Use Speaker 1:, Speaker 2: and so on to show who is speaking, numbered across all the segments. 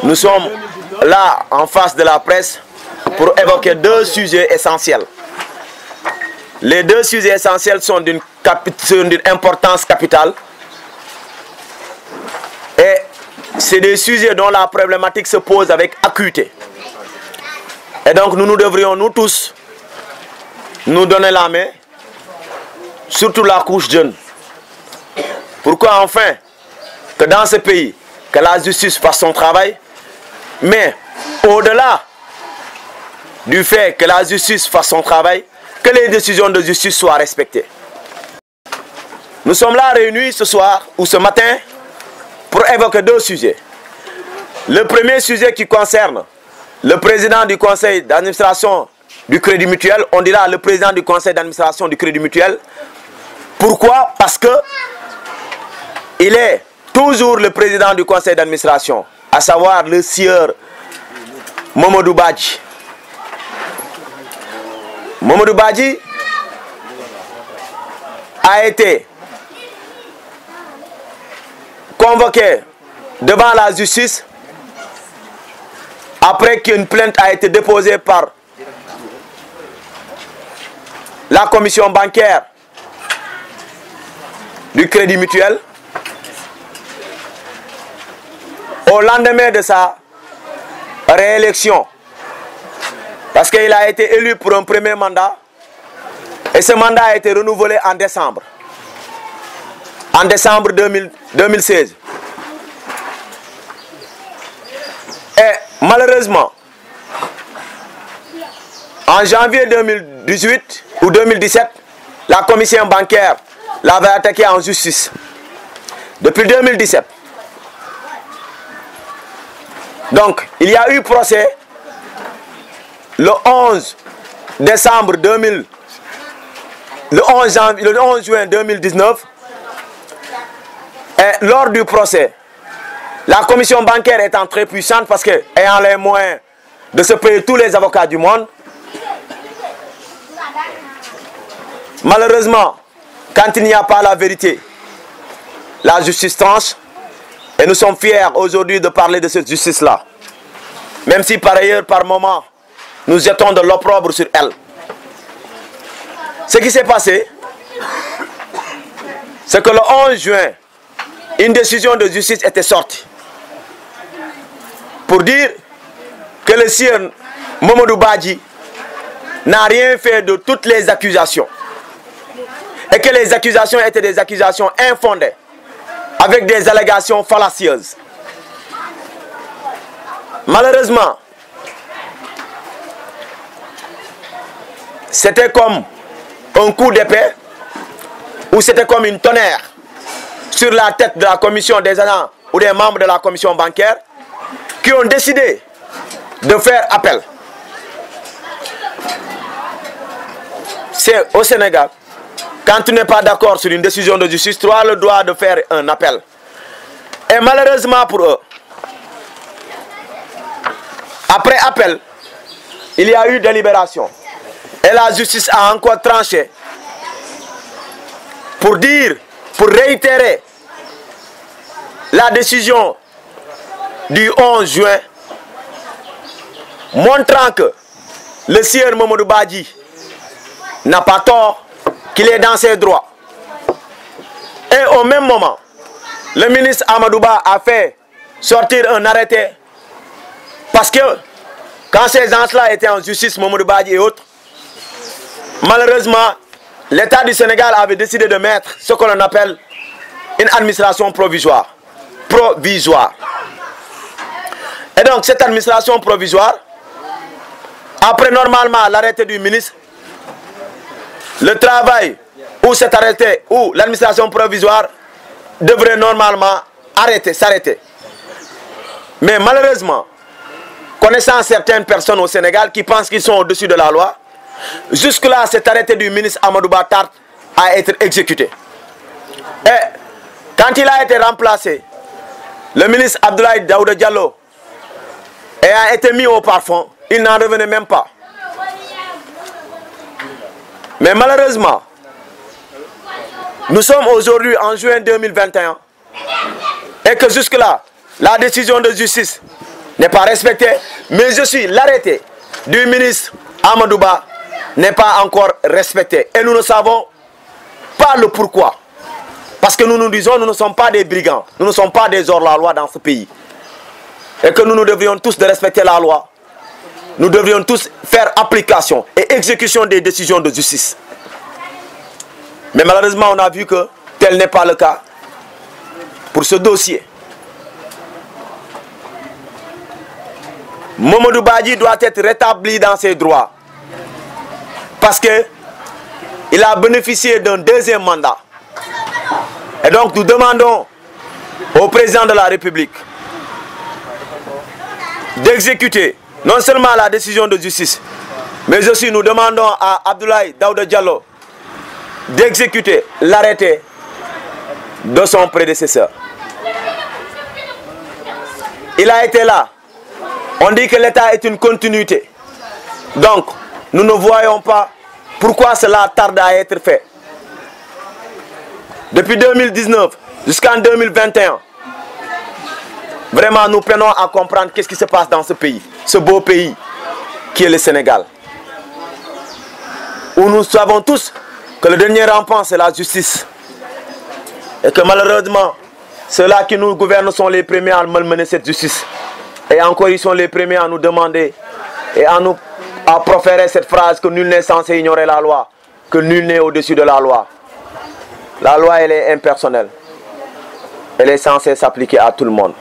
Speaker 1: Nous sommes là en face de la presse pour évoquer deux sujets essentiels. Les deux sujets essentiels sont d'une importance capitale et c'est des sujets dont la problématique se pose avec acuité. Et donc nous devrions nous tous nous donner la main, surtout la couche jeune. Pourquoi enfin que dans ce pays, que la justice fasse son travail, mais au-delà du fait que la justice fasse son travail, que les décisions de justice soient respectées. Nous sommes là réunis ce soir ou ce matin pour évoquer deux sujets. Le premier sujet qui concerne le président du conseil d'administration du Crédit Mutuel, on dira le président du conseil d'administration du Crédit Mutuel. Pourquoi? Parce que il est toujours le président du conseil d'administration, à savoir le sieur Mamadou Badji. Mamadou Badji a été convoqué devant la justice après qu'une plainte a été déposée par la commission bancaire du Crédit Mutuel au lendemain de sa réélection. Parce qu'il a été élu pour un premier mandat et ce mandat a été renouvelé en décembre. En décembre 2016. Et malheureusement, en janvier 2018 ou 2017, la commission bancaire l'avait attaqué en justice. Depuis 2017. Donc, il y a eu procès le 11 décembre 2000, le 11 juin 2019. Et lors du procès, la commission bancaire étant très puissante parce que, ayant les moyens de se payer tous les avocats du monde, malheureusement, quand il n'y a pas la vérité, la justice tranche. Et nous sommes fiers aujourd'hui de parler de cette justice-là. Même si par ailleurs, par moment, nous jetons de l'opprobre sur elle. Ce qui s'est passé, c'est que le 11 juin, une décision de justice était sortie pour dire que le sieur Mamadou Badji n'a rien fait de toutes les accusations et que les accusations étaient des accusations infondées avec des allégations fallacieuses. Malheureusement, c'était comme un coup d'épée ou c'était comme une tonnerre sur la tête de la commission des agents ou des membres de la commission bancaire qui ont décidé de faire appel. C'est au Sénégal, quand tu n'es pas d'accord sur une décision de justice, tu as le droit de faire un appel. Et malheureusement pour eux, après appel, il y a eu délibération. Et la justice a encore tranché pour dire, pour réitérer la décision du 11 juin, montrant que le sieur Mamadou Badji n'a pas tort, qu'il est dans ses droits. Et au même moment, le ministre Amadouba a fait sortir un arrêté parce que quand ces gens-là étaient en justice, Mamadou Badji et autres, malheureusement, l'État du Sénégal avait décidé de mettre ce que l'on appelle une administration provisoire. Et donc cette administration provisoire, après normalement l'arrêté du ministre, le travail ou cet arrêté ou l'administration provisoire devrait normalement s'arrêter. Mais malheureusement, connaissant certaines personnes au Sénégal qui pensent qu'ils sont au-dessus de la loi, jusque-là cet arrêté du ministre Amadouba tarde à être exécuté. Et quand il a été remplacé, le ministre Abdoulaye Daouda Diallo a été mis au parfum, il n'en revenait même pas. Mais malheureusement, nous sommes aujourd'hui en juin 2021 et que jusque-là, la décision de justice n'est pas respecté, mais aussi l'arrêté du ministre Amadouba n'est pas encore respecté. Et nous ne savons pas le pourquoi. Parce que nous nous disons, nous ne sommes pas des brigands, nous ne sommes pas des hors-la-loi dans ce pays. Et que nous devrions tous de respecter la loi. Nous devrions tous faire application et exécution des décisions de justice. Mais malheureusement, on a vu que tel n'est pas le cas pour ce dossier. Mamadou Badji doit être rétabli dans ses droits. Parce qu'il a bénéficié d'un deuxième mandat. Et donc nous demandons au président de la République d'exécuter non seulement la décision de justice, mais aussi nous demandons à Abdoulaye Daouda Diallo d'exécuter l'arrêté de son prédécesseur. Il a été là. On dit que l'État est une continuité. Donc, nous ne voyons pas pourquoi cela tarde à être fait. Depuis 2019 jusqu'en 2021, vraiment nous peinons à comprendre qu'est-ce qui se passe dans ce pays, ce beau pays qui est le Sénégal. Où nous savons tous que le dernier rempart c'est la justice. Et que malheureusement, ceux-là qui nous gouvernent sont les premiers à malmener cette justice. Et encore ils sont les premiers à nous demander et à proférer cette phrase que nul n'est censé ignorer la loi, que nul n'est au-dessus de la loi. La loi, elle est impersonnelle. Elle est censée s'appliquer à tout le monde.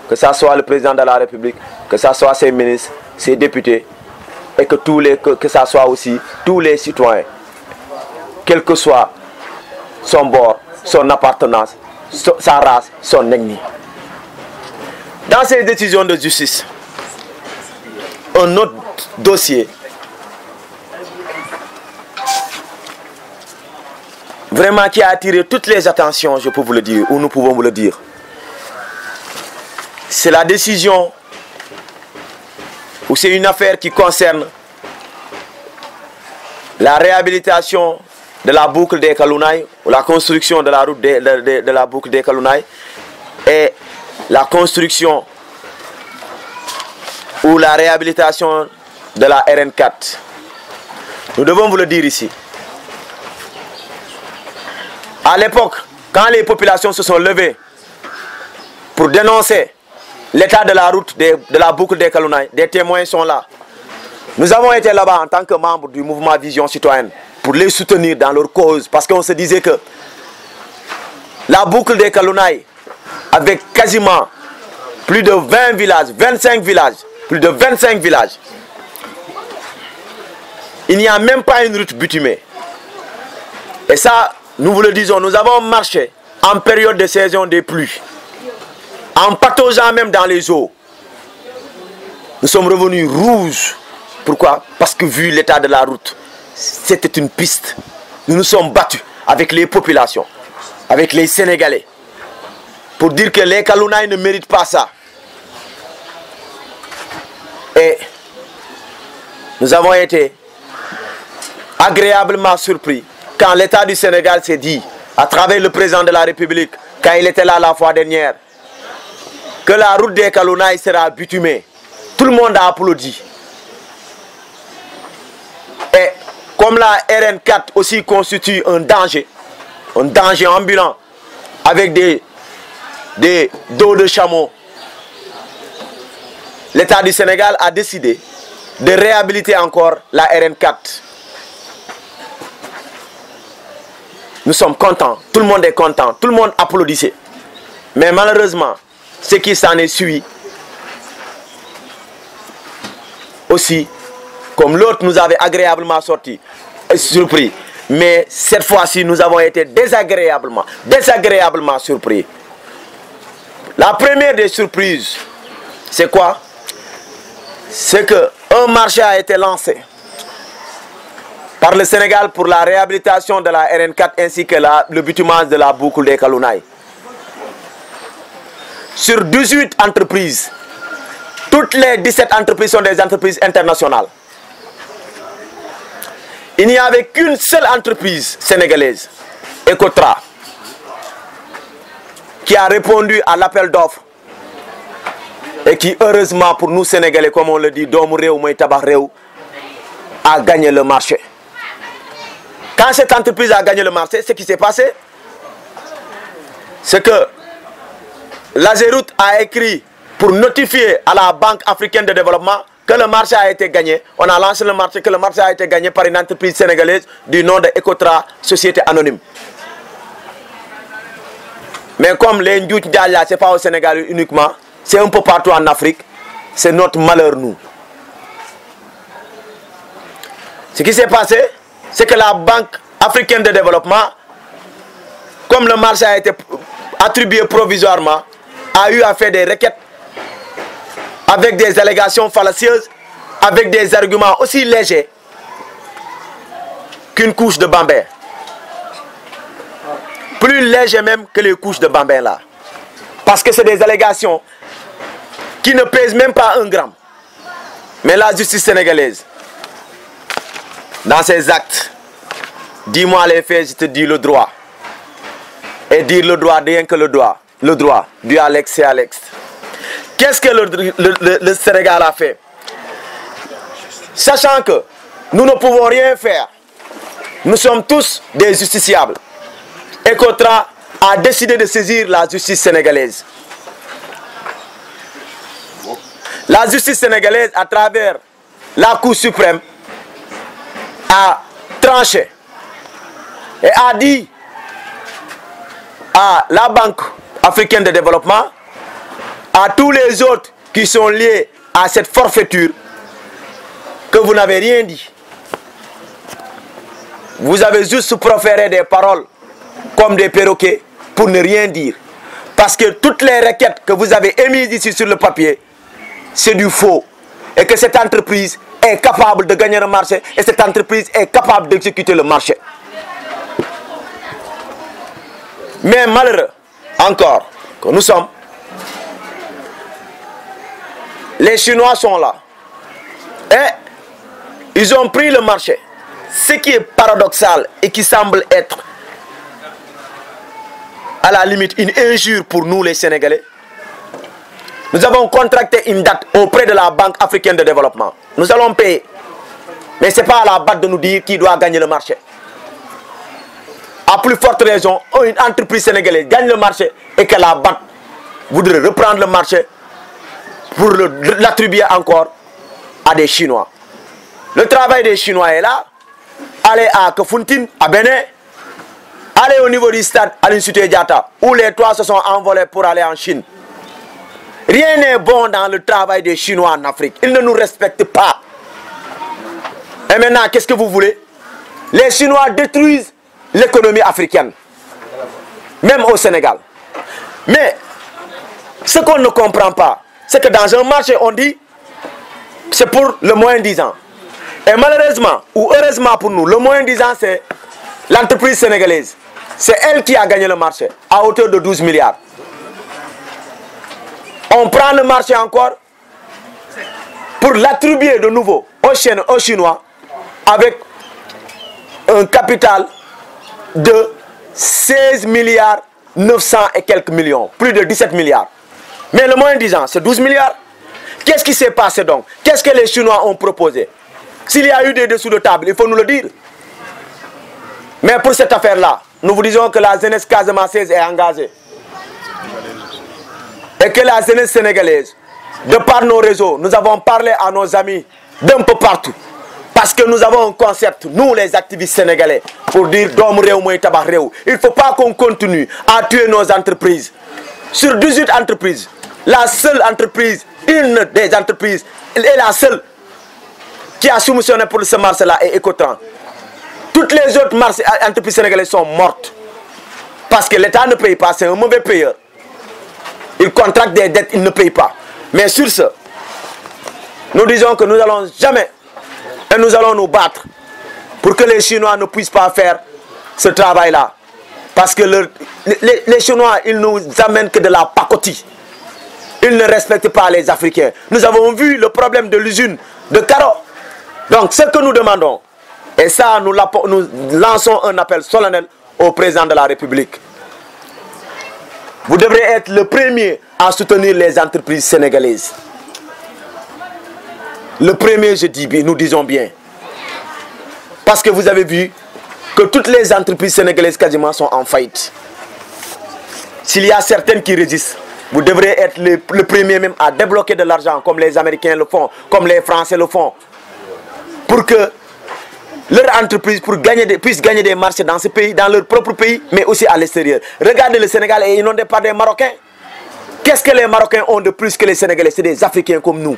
Speaker 1: Que ce soit le président de la République, que ce soit ses ministres, ses députés, et que ce soit aussi tous les citoyens, quel que soit son bord, son appartenance, sa race, son ethnie. Dans ces décisions de justice, un autre dossier vraiment qui a attiré toutes les attentions, je peux vous le dire, ou nous pouvons vous le dire. C'est la décision, ou c'est une affaire qui concerne la réhabilitation de la boucle des Kalounaï, ou la construction de la route de la boucle des Kalounaï, et la construction ou la réhabilitation de la RN4. Nous devons vous le dire ici. À l'époque, quand les populations se sont levées pour dénoncer l'état de la route de la boucle des Kalounaï, des témoins sont là. Nous avons été là-bas en tant que membres du mouvement Vision Citoyenne pour les soutenir dans leur cause, parce qu'on se disait que la boucle des Kalounaï, avec quasiment plus de 20 villages, 25 villages, plus de 25 villages, il n'y a même pas une route bitumée. Et ça, nous vous le disons, nous avons marché en période de saison des pluies, en pataugeant même dans les eaux. Nous sommes revenus rouges. Pourquoi? Parce que vu l'état de la route, c'était une piste. Nous nous sommes battus avec les populations, avec les Sénégalais, pour dire que les Kalounaï ne méritent pas ça. Et nous avons été agréablement surpris quand l'État du Sénégal s'est dit, à travers le président de la République, quand il était là la fois dernière, que la route des Kalounaï sera bitumée. Tout le monde a applaudi. Et comme la RN4 aussi constitue un danger ambulant, avec des dos de chameau, l'État du Sénégal a décidé de réhabiliter encore la RN4. Nous sommes contents, tout le monde est content, tout le monde applaudissait. Mais malheureusement, ce qui s'en est suivi, aussi, comme l'autre nous avait agréablement surpris. Mais cette fois-ci, nous avons été désagréablement surpris. La première des surprises, c'est quoi? C'est qu'un marché a été lancé par le Sénégal pour la réhabilitation de la RN4 ainsi que le bitumage de la boucle des Kalounaï. Sur 18 entreprises, toutes les 17 entreprises sont des entreprises internationales. Il n'y avait qu'une seule entreprise sénégalaise, Ecotra, qui a répondu à l'appel d'offres et qui, heureusement pour nous Sénégalais, comme on le dit, a gagné le marché. Quand cette entreprise a gagné le marché, ce qui s'est passé, c'est que l'Ageroute a écrit pour notifier à la Banque africaine de développement que le marché a été gagné. On a lancé le marché, que le marché a été gagné par une entreprise sénégalaise du nom de Ecotra, Société Anonyme. Mais comme les Ndjout Ndiaye, ce n'est pas au Sénégal uniquement, c'est un peu partout en Afrique, c'est notre malheur, nous. Ce qui s'est passé, c'est que la Banque africaine de développement, comme le marché a été attribué provisoirement, a eu à faire des requêtes avec des allégations fallacieuses, avec des arguments aussi légers qu'une couche de bambin. Plus léger même que les couches de bambin là. Parce que c'est des allégations qui ne pèsent même pas 1 gramme. Mais la justice sénégalaise, dans ses actes, dis-moi les faits, je te dis le droit. Et dire le droit, rien que le droit. Le droit, du Alex, c'est Alex. Qu'est-ce que le Sénégal a fait? Sachant que nous ne pouvons rien faire, nous sommes tous des justiciables. Ecotra a décidé de saisir la justice sénégalaise. La justice sénégalaise, à travers la Cour suprême, a tranché et a dit à la Banque africaine de développement, à tous les autres qui sont liés à cette forfaiture, que vous n'avez rien dit. Vous avez juste proféré des paroles comme des perroquets pour ne rien dire. Parce que toutes les requêtes que vous avez émises ici sur le papier, c'est du faux. Et que cette entreprise est capable de gagner le marché et cette entreprise est capable d'exécuter le marché. Mais malheureux, encore, que nous sommes, les Chinois sont là. Et ils ont pris le marché. Ce qui est paradoxal et qui semble être à la limite une injure pour nous les Sénégalais. Nous avons contracté une date auprès de la Banque africaine de développement. Nous allons payer. Mais ce n'est pas à la BAD de nous dire qui doit gagner le marché. À plus forte raison, une entreprise sénégalaise gagne le marché et que la BAD voudrait reprendre le marché pour l'attribuer encore à des Chinois. Le travail des Chinois est là. Allez à Kafountine, à Bénin. Allez au niveau du stade à l'Institut Diatta, où les toits se sont envolés pour aller en Chine. Rien n'est bon dans le travail des Chinois en Afrique. Ils ne nous respectent pas. Et maintenant, qu'est-ce que vous voulez? Les Chinois détruisent l'économie africaine. Même au Sénégal. Mais, ce qu'on ne comprend pas, c'est que dans un marché, on dit, c'est pour le moins 10 ans. Et malheureusement, ou heureusement pour nous, le moins 10 ans, c'est l'entreprise sénégalaise. C'est elle qui a gagné le marché, à hauteur de 12 milliards. On prend le marché encore pour l'attribuer de nouveau aux Chinois avec un capital de 16 milliards 900 et quelques millions, plus de 17 milliards. Mais le moins 10 ans, c'est 12 milliards. Qu'est-ce qui s'est passé donc? Qu'est-ce que les Chinois ont proposé? S'il y a eu des dessous de table, il faut nous le dire. Mais pour cette affaire-là, nous vous disons que la jeunesse casamançaise est engagée. Et que la jeunesse sénégalaise, de par nos réseaux, nous avons parlé à nos amis d'un peu partout. Parce que nous avons un concept, nous les activistes sénégalais, pour dire « Dom Réou Moui Tabar Réou ». Il ne faut pas qu'on continue à tuer nos entreprises. Sur 18 entreprises, la seule entreprise, une des entreprises, est la seule qui a soumissionné pour ce marché-là est Ecotran. Toutes les autres entreprises sénégalaises sont mortes. Parce que l'État ne paye pas, c'est un mauvais payeur. Il contracte des dettes, il ne paye pas. Mais sur ce, nous disons que nous n'allons jamais, et nous allons nous battre pour que les Chinois ne puissent pas faire ce travail-là. Parce que les Chinois, ils nous amènent que de la pacotille. Ils ne respectent pas les Africains. Nous avons vu le problème de l'usine de Caro. Donc ce que nous demandons, et ça nous lançons un appel solennel au président de la République. vous devrez être le premier à soutenir les entreprises sénégalaises. Le premier, je dis bien, nous disons bien. Parce que vous avez vu que toutes les entreprises sénégalaises quasiment sont en faillite. S'il y a certaines qui résistent, vous devrez être le premier même à débloquer de l'argent, comme les Américains le font, comme les Français le font, pour que leur entreprise puisse gagner des marchés dans ce pays, dans leur propre pays, mais aussi à l'extérieur. Regardez, le Sénégal est inondé par des Marocains. Qu'est-ce que les Marocains ont de plus que les Sénégalais? C'est des Africains comme nous.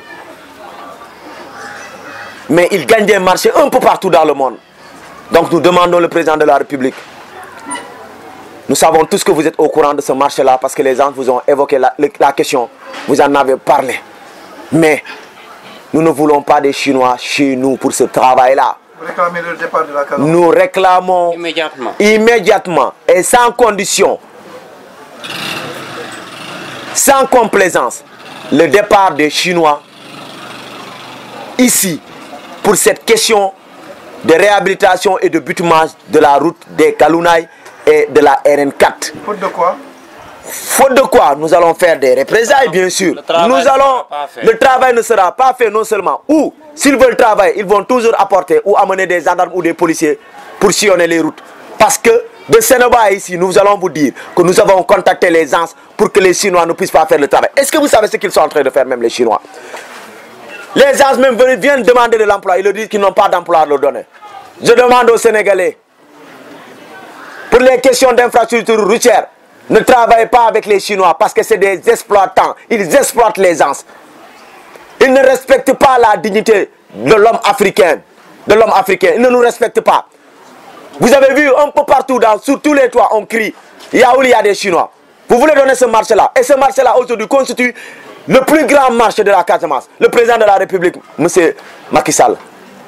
Speaker 1: Mais ils gagnent des marchés un peu partout dans le monde. Donc nous demandons le président de la République. Nous savons tous que vous êtes au courant de ce marché-là parce que les gens vous ont évoqué la question. Vous en avez parlé. Mais nous ne voulons pas des Chinois chez nous pour ce travail-là.
Speaker 2: Vous réclamez le départ de la Casamance?
Speaker 1: Nous réclamons immédiatement et sans condition, sans complaisance, le départ des Chinois ici pour cette question de réhabilitation et de bitumage de la route des Kalounaï et de la RN4.
Speaker 2: Faute de quoi?
Speaker 1: Faute de quoi? Nous allons faire des représailles, bien sûr. Le travail ne sera pas fait non seulement. Ou, s'ils veulent travailler, ils vont toujours apporter ou amener des gendarmes ou des policiers pour sillonner les routes. Parce que de Sénégal ici, nous allons vous dire que nous avons contacté les gens pour que les Chinois ne puissent pas faire le travail. Est-ce que vous savez ce qu'ils sont en train de faire, même les Chinois? Les gens même viennent demander de l'emploi. Ils leur disent qu'ils n'ont pas d'emploi à leur donner. Je demande aux Sénégalais, pour les questions d'infrastructure routière, ne travaillez pas avec les Chinois parce que c'est des exploitants. Ils exploitent les gens. Ils ne respectent pas la dignité de l'homme africain. Ils ne nous respectent pas. Vous avez vu un peu partout, sur tous les toits, on crie. Il y a des Chinois. Vous voulez donner ce marché-là. Et ce marché-là aujourd'hui constitue le plus grand marché de la Casamance. Le président de la République, M. Macky Sall,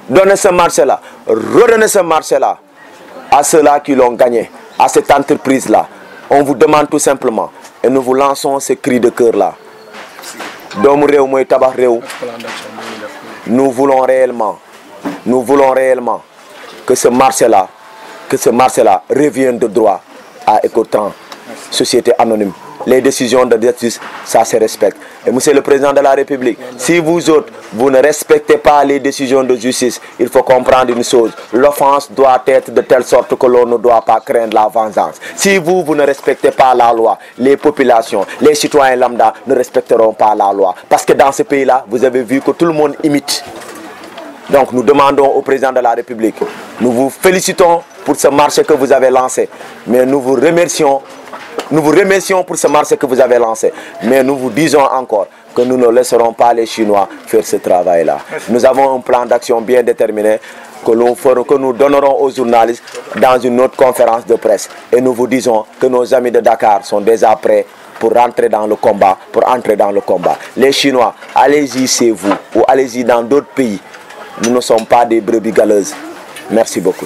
Speaker 1: donnez ce marché-là, redonnez ce marché-là à ceux-là qui l'ont gagné, à cette entreprise-là. On vous demande tout simplement, et nous vous lançons ce cri de cœur-là. Nous voulons réellement que ce marché-là revienne de droit à Ecotrans, société anonyme. Les décisions de justice, ça se respecte. Et monsieur le président de la République, si vous autres, vous ne respectez pas les décisions de justice, il faut comprendre une chose. L'offense doit être de telle sorte que l'on ne doit pas craindre la vengeance. Si vous ne respectez pas la loi, les populations, les citoyens lambda ne respecteront pas la loi. Parce que dans ce pays-là, vous avez vu que tout le monde imite. Donc nous demandons au président de la République, nous vous félicitons pour ce marché que vous avez lancé, mais nous vous remercions pour ce marché que vous avez lancé. Mais nous vous disons encore que nous ne laisserons pas les Chinois faire ce travail-là. Nous avons un plan d'action bien déterminé que nous donnerons aux journalistes dans une autre conférence de presse. Et nous vous disons que nos amis de Dakar sont déjà prêts pour entrer dans le combat. Les Chinois, allez-y chez vous ou allez-y dans d'autres pays. Nous ne sommes pas des brebis galeuses. Merci beaucoup.